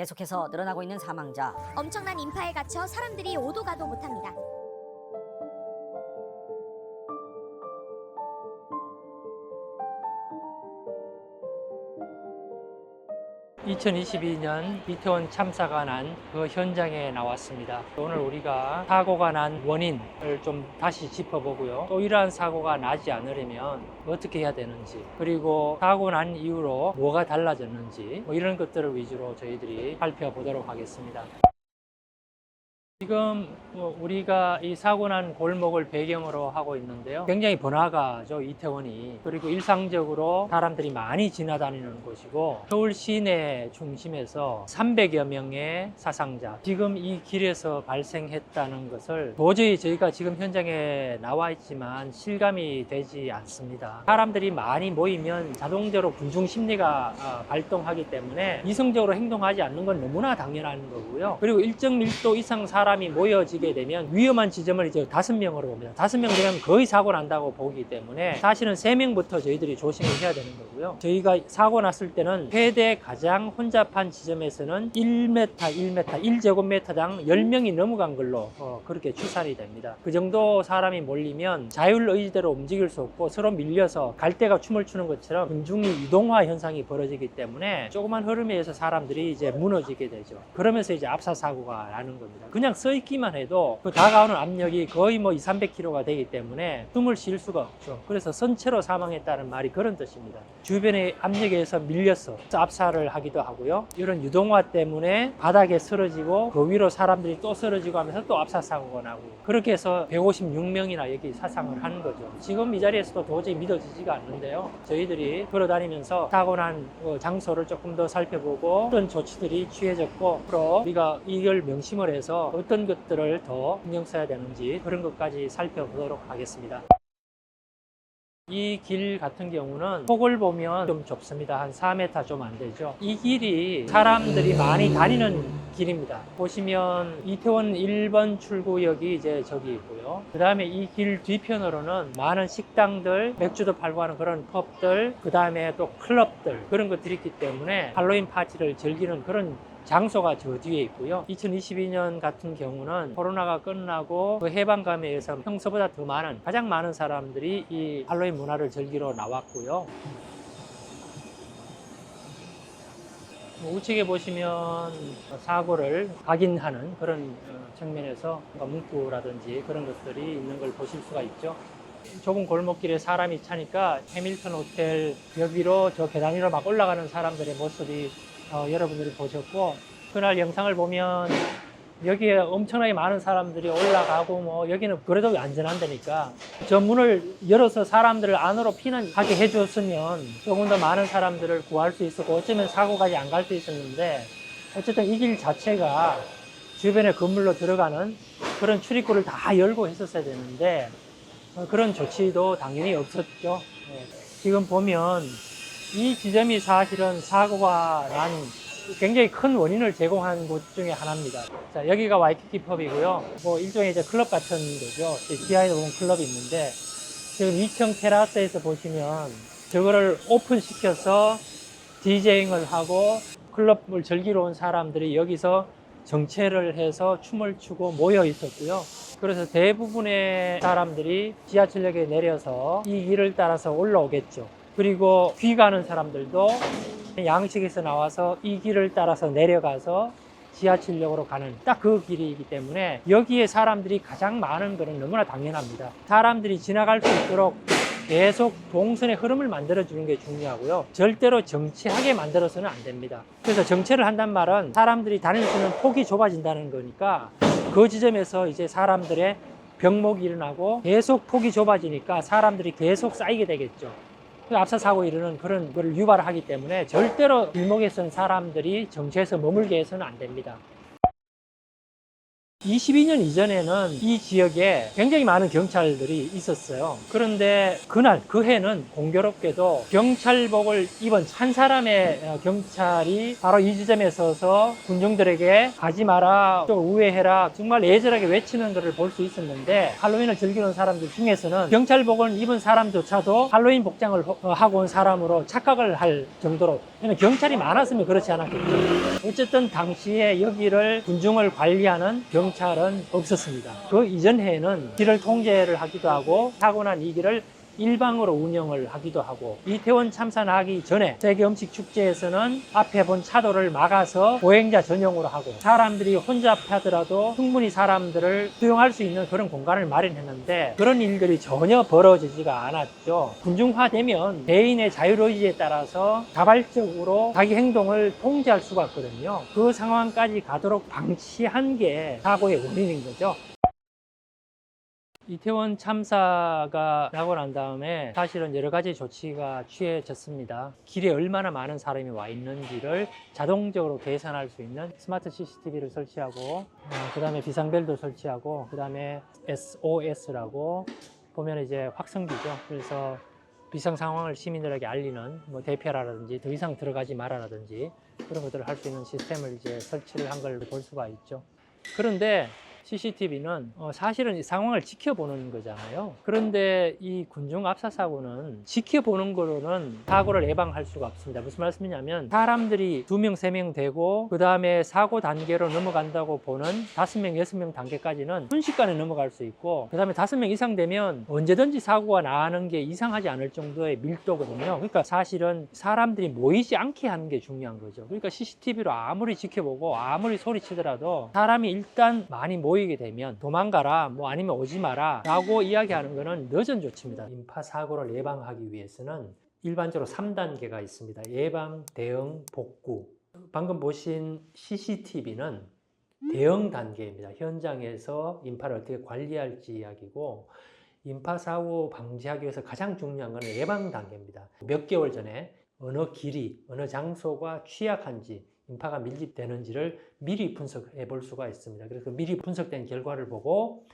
계속해서 늘어나고 있는 사망자. 엄청난 인파에 갇혀 사람들이 오도 가도 못합니다. (2022년) 이태원 참사가 난 그 현장에 나왔습니다. 오늘 우리가 사고가 난 원인을 좀 다시 짚어보고요. 또 이러한 사고가 나지 않으려면 어떻게 해야 되는지, 그리고 사고 난 이후로 뭐가 달라졌는지, 이런 것들을 위주로 저희들이 살펴보도록 하겠습니다. 지금 우리가 이 사고 난 골목을 배경으로 하고 있는데요. 굉장히 번화가죠, 이태원이. 그리고 일상적으로 사람들이 많이 지나다니는 곳이고, 서울 시내 중심에서 300여 명의 사상자, 지금 이 길에서 발생했다는 것을 도저히 저희가 지금 현장에 나와 있지만 실감이 되지 않습니다. 사람들이 많이 모이면 자동적으로 군중 심리가 발동하기 때문에 이성적으로 행동하지 않는 건 너무나 당연한 거고요. 그리고 일정 밀도 이상 사람이 모여지게 되면 위험한 지점을 이제 5명으로 봅니다. 5명 되면 거의 사고 난다고 보기 때문에 사실은 3명부터 저희들이 조심을 해야 되는 거고요. 저희가 사고 났을 때는 최대 가장 혼잡한 지점에서는 1m, 1제곱미터당 10명이 넘어간 걸로 그렇게 추산이 됩니다. 그 정도 사람이 몰리면 자율의지대로 움직일 수 없고 서로 밀려서 갈대가 춤을 추는 것처럼 군중이 이동화 현상이 벌어지기 때문에 조그만 흐름에 의해서 사람들이 이제 무너지게 되죠. 그러면서 이제 압사사고가 나는 겁니다. 그냥 서 있기만 해도 그 다가오는 압력이 거의 200-300kg가 되기 때문에 숨을 쉴 수가 없죠. 그래서 선체로 사망했다는 말이 그런 뜻입니다. 주변의 압력에 의해서 밀려서 압사를 하기도 하고요. 이런 유동화 때문에 바닥에 쓰러지고 그 위로 사람들이 또 쓰러지고 하면서 또 압사사고가 나고, 그렇게 해서 156명이나 여기 사상을 하는 거죠. 지금 이 자리에서도 도저히 믿어지지가 않는데요. 저희들이 걸어다니면서 사고 난 장소를 조금 더 살펴보고 어떤 조치들이 취해졌고, 앞으로 우리가 이걸 명심을 해서 어떤 것들을 더 신경 써야 되는지 그런 것까지 살펴보도록 하겠습니다. 이 길 같은 경우는 폭을 보면 좀 좁습니다. 한 4m 좀 안 되죠. 이 길이 사람들이 많이 다니는 길입니다. 보시면 이태원 1번 출구역이 이제 저기 있고요. 그 다음에 이 길 뒤편으로는 많은 식당들, 맥주도 팔고 하는 그런 펍들, 그 다음에 또 클럽들, 그런 것들이 있기 때문에 할로윈 파티를 즐기는 그런 장소가 저 뒤에 있고요. 2022년 같은 경우는 코로나가 끝나고 그 해방감에 의해서 평소보다 더 많은, 가장 많은 사람들이 이 할로윈 문화를 즐기러 나왔고요. 우측에 보시면 사고를 각인하는 그런 측면에서 문구라든지 그런 것들이 있는 걸 보실 수가 있죠. 좁은 골목길에 사람이 차니까 해밀턴 호텔 여기로 저 계단 위로 막 올라가는 사람들의 모습이 여러분들이 보셨고, 그날 영상을 보면 여기에 엄청나게 많은 사람들이 올라가고 여기는 그래도 안전한다니까 저 문을 열어서 사람들을 안으로 피난하게 해줬으면 조금 더 많은 사람들을 구할 수 있었고 어쩌면 사고까지 안 갈 수 있었는데, 어쨌든 이 길 자체가 주변에 건물로 들어가는 그런 출입구를 다 열고 했었어야 되는데 그런 조치도 당연히 없었죠. 지금 보면 이 지점이 사실은 사고가 난 굉장히 큰 원인을 제공한 곳 중에 하나입니다. 자, 여기가 와이키키 펍이고요. 일종의 이제 클럽 같은 거죠. 지하에 보면 클럽이 있는데, 지금 2층 테라스에서 보시면 저거를 오픈시켜서 디제잉을 하고 클럽을 즐기러 온 사람들이 여기서 정체를 해서 춤을 추고 모여 있었고요. 그래서 대부분의 사람들이 지하철역에 내려서 이 길을 따라서 올라오겠죠. 그리고 귀가하는 사람들도 양식에서 나와서 이 길을 따라서 내려가서 지하철역으로 가는 딱 그 길이기 때문에 여기에 사람들이 가장 많은 것은 너무나 당연합니다. 사람들이 지나갈 수 있도록 계속 동선의 흐름을 만들어주는 게 중요하고요. 절대로 정체하게 만들어서는 안 됩니다. 그래서 정체를 한단 말은 사람들이 다닐 수 있는 폭이 좁아진다는 거니까 그 지점에서 이제 사람들의 병목이 일어나고 계속 폭이 좁아지니까 사람들이 계속 쌓이게 되겠죠. 압사사고 이르는 그런 걸 유발하기 때문에 절대로 길목에 선 사람들이 정체해서 머물게 해서는 안 됩니다. 22년 이전에는 이 지역에 굉장히 많은 경찰들이 있었어요. 그런데 그날, 그 해는 공교롭게도 경찰복을 입은 한 사람의 경찰이 바로 이 지점에 서서 군중들에게 가지 마라, 또 우회해라, 정말 애절하게 외치는 것을 볼 수 있었는데, 할로윈을 즐기는 사람들 중에서는 경찰복을 입은 사람조차도 할로윈 복장을 하고 온 사람으로 착각을 할 정도로, 경찰이 많았으면 그렇지 않았겠죠. 어쨌든 당시에 여기를 군중을 관리하는 경찰은 없었습니다. 그 이전 해에는 길을 통제를 하기도 하고 사고 난 이 길을 일방으로 운영을 하기도 하고, 이태원 참사 나기 전에 세계 음식 축제에서는 앞에 본 차도를 막아서 보행자 전용으로 하고, 사람들이 혼잡하더라도 충분히 사람들을 수용할 수 있는 그런 공간을 마련했는데 그런 일들이 전혀 벌어지지가 않았죠. 군중화되면 개인의 자유의지에 따라서 자발적으로 자기 행동을 통제할 수가 있거든요. 그 상황까지 가도록 방치한 게 사고의 원인인 거죠. 이태원 참사가 나고 난 다음에 사실은 여러 가지 조치가 취해졌습니다. 길에 얼마나 많은 사람이 와 있는지를 자동적으로 계산할 수 있는 스마트 CCTV를 설치하고, 그 다음에 비상벨도 설치하고, 그 다음에 SOS라고 보면 이제 확성기죠. 그래서 비상 상황을 시민들에게 알리는 대피하라든지 더 이상 들어가지 말아라든지 그런 것들을 할 수 있는 시스템을 이제 설치를 한 걸 볼 수가 있죠. 그런데 CCTV는 사실은 이 상황을 지켜보는 거잖아요. 그런데 이 군중 압사 사고는 지켜보는 거로는 사고를 예방할 수가 없습니다. 무슨 말씀이냐면, 사람들이 2명, 3명 되고 그 다음에 사고 단계로 넘어간다고 보는 5명, 6명 단계까지는 순식간에 넘어갈 수 있고, 그 다음에 5명 이상 되면 언제든지 사고가 나는 게 이상하지 않을 정도의 밀도거든요. 그러니까 사실은 사람들이 모이지 않게 하는 게 중요한 거죠. 그러니까 CCTV로 아무리 지켜보고 아무리 소리치더라도 사람이 일단 많이 모이게 되면 도망가라, 아니면 오지 마라 라고 이야기하는 것은 늦은 조치입니다. 인파 사고를 예방하기 위해서는 일반적으로 3단계가 있습니다. 예방, 대응, 복구. 방금 보신 CCTV는 대응 단계입니다. 현장에서 인파를 어떻게 관리할지 이야기고, 인파 사고 방지하기 위해서 가장 중요한 것은 예방 단계입니다. 몇 개월 전에 어느 길이, 어느 장소가 취약한지, 인파가 밀집되는지를 미리 분석해 볼 수가 있습니다. 그래서 미리 분석된 결과를 보고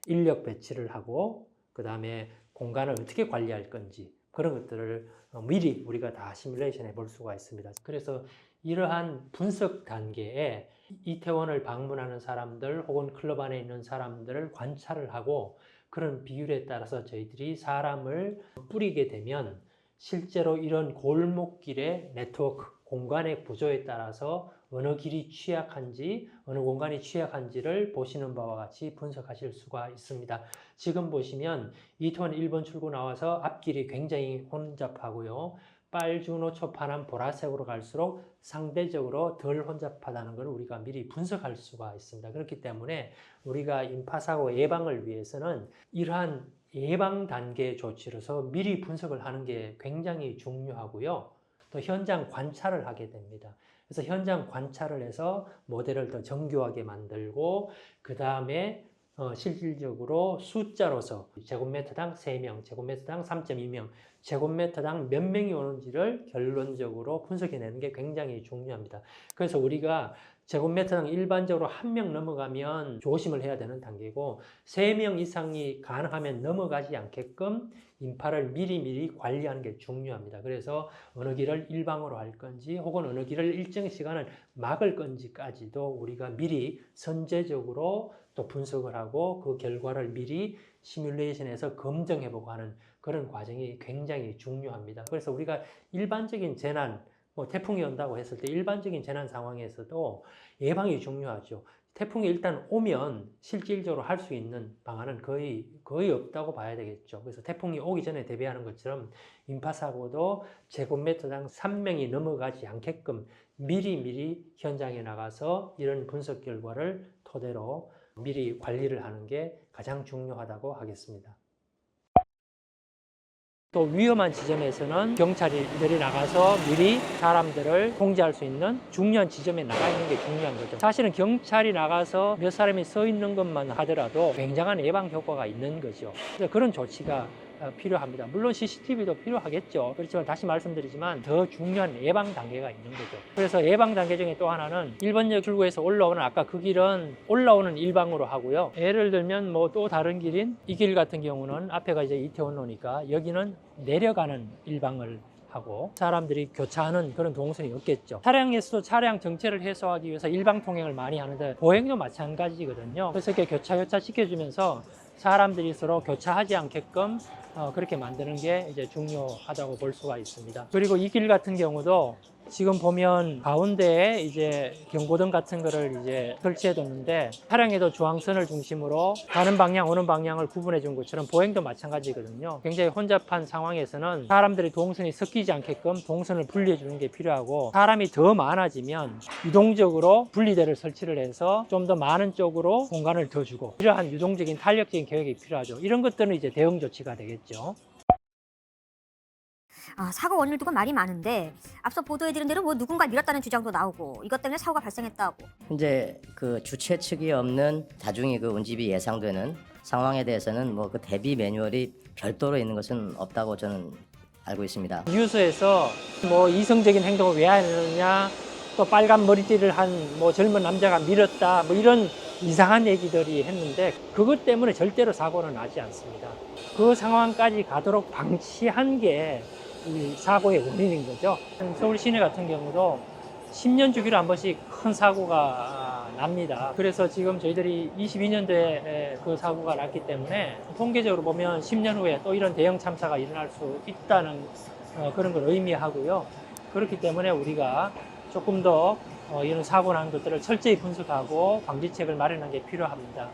인력 배치를 하고, 그 다음에 공간을 어떻게 관리할 건지 그런 것들을 미리 우리가 다 시뮬레이션 해 볼 수가 있습니다. 그래서 이러한 분석 단계에 이태원을 방문하는 사람들 혹은 클럽 안에 있는 사람들을 관찰을 하고, 그런 비율에 따라서 저희들이 사람을 뿌리게 되면 실제로 이런 골목길의 네트워크, 공간의 구조에 따라서 어느 길이 취약한지, 어느 공간이 취약한지를 보시는 바와 같이 분석하실 수가 있습니다. 지금 보시면 이태원 1번 출구 나와서 앞길이 굉장히 혼잡하고요. 빨주노초 파란 보라색으로 갈수록 상대적으로 덜 혼잡하다는 걸 우리가 미리 분석할 수가 있습니다. 그렇기 때문에 우리가 인파사고 예방을 위해서는 이러한 예방 단계 조치로서 미리 분석을 하는 게 굉장히 중요하고요. 또 현장 관찰을 하게 됩니다. 그래서 현장 관찰을 해서 모델을 더 정교하게 만들고, 그 다음에 실질적으로 숫자로서 제곱미터당 3명, 제곱미터당 3.2명, 제곱미터당 몇 명이 오는지를 결론적으로 분석해내는 게 굉장히 중요합니다. 그래서 우리가 제곱미터당 일반적으로 1명 넘어가면 조심을 해야 되는 단계고, 3명 이상이 가능하면 넘어가지 않게끔 인파를 미리미리 관리하는 게 중요합니다. 그래서 어느 길을 일방으로 할 건지 혹은 어느 길을 일정 시간을 막을 건지까지도 우리가 미리 선제적으로 또 분석을 하고, 그 결과를 미리 시뮬레이션에서 검증해보고 하는 그런 과정이 굉장히 중요합니다. 그래서 우리가 일반적인 재난, 태풍이 온다고 했을 때 일반적인 재난 상황에서도 예방이 중요하죠. 태풍이 일단 오면 실질적으로 할 수 있는 방안은 거의 없다고 봐야 되겠죠. 그래서 태풍이 오기 전에 대비하는 것처럼 인파사고도 제곱미터당 3명이 넘어가지 않게끔 미리 현장에 나가서 이런 분석 결과를 토대로 미리 관리를 하는 게 가장 중요하다고 하겠습니다. 또 위험한 지점에서는 경찰들이 나가서 미리 사람들을 통제할 수 있는 중요한 지점에 나가 있는 게 중요한 거죠. 사실은 경찰이 나가서 몇 사람이 서 있는 것만 하더라도 굉장한 예방 효과가 있는 거죠. 그래서 그런 조치가 필요합니다. 물론 CCTV도 필요하겠죠. 그렇지만 다시 말씀드리지만 더 중요한 예방 단계가 있는 거죠. 그래서 예방 단계 중에 또 하나는 1번역 출구에서 올라오는 아까 그 길은 올라오는 일방으로 하고요. 예를 들면 뭐 또 다른 길인 이 길 같은 경우는 앞에가 이제 이태원로니까 여기는 내려가는 일방을 하고 사람들이 교차하는 그런 동선이 없겠죠. 차량에서도 차량 정체를 해소하기 위해서 일방 통행을 많이 하는데 보행도 마찬가지거든요. 그래서 이렇게 교차 시켜주면서 사람들이 서로 교차하지 않게끔 그렇게 만드는 게 이제 중요하다고 볼 수가 있습니다. 그리고 이 길 같은 경우도 지금 보면 가운데에 이제 경고등 같은 거를 이제 설치해 뒀는데 차량에도 주황선을 중심으로 가는 방향, 오는 방향을 구분해 준 것처럼 보행도 마찬가지거든요. 굉장히 혼잡한 상황에서는 사람들이 동선이 섞이지 않게끔 동선을 분리해 주는 게 필요하고 사람이 더 많아지면 유동적으로 분리대를 설치를 해서 좀 더 많은 쪽으로 공간을 더 주고 이러한 유동적인 탄력적인 계획이 필요하죠. 이런 것들은 이제 대응 조치가 되겠죠. 사고 원인을 두고 말이 많은데 앞서 보도해드린 대로 뭐 누군가 밀었다는 주장도 나오고 이것 때문에 사고가 발생했다고. 현재 그 주최 측이 없는 다중이 그 운집이 예상되는 상황에 대해서는 뭐 그 대비 매뉴얼이 별도로 있는 것은 없다고 저는 알고 있습니다. 뉴스에서 뭐 이성적인 행동을 왜 하느냐, 또 빨간 머리띠를 한 뭐 젊은 남자가 밀었다, 뭐 이런 이상한 얘기들이 했는데 그것 때문에 절대로 사고는 나지 않습니다. 그 상황까지 가도록 방치한 게 이 사고의 원인인 거죠. 서울 시내 같은 경우도 10년 주기로 한 번씩 큰 사고가 납니다. 그래서 지금 저희들이 22년도에 그 사고가 났기 때문에 통계적으로 보면 10년 후에 또 이런 대형 참사가 일어날 수 있다는 그런 걸 의미하고요. 그렇기 때문에 우리가 조금 더 이런 사고 난 것들을 철저히 분석하고 방지책을 마련하는 게 필요합니다.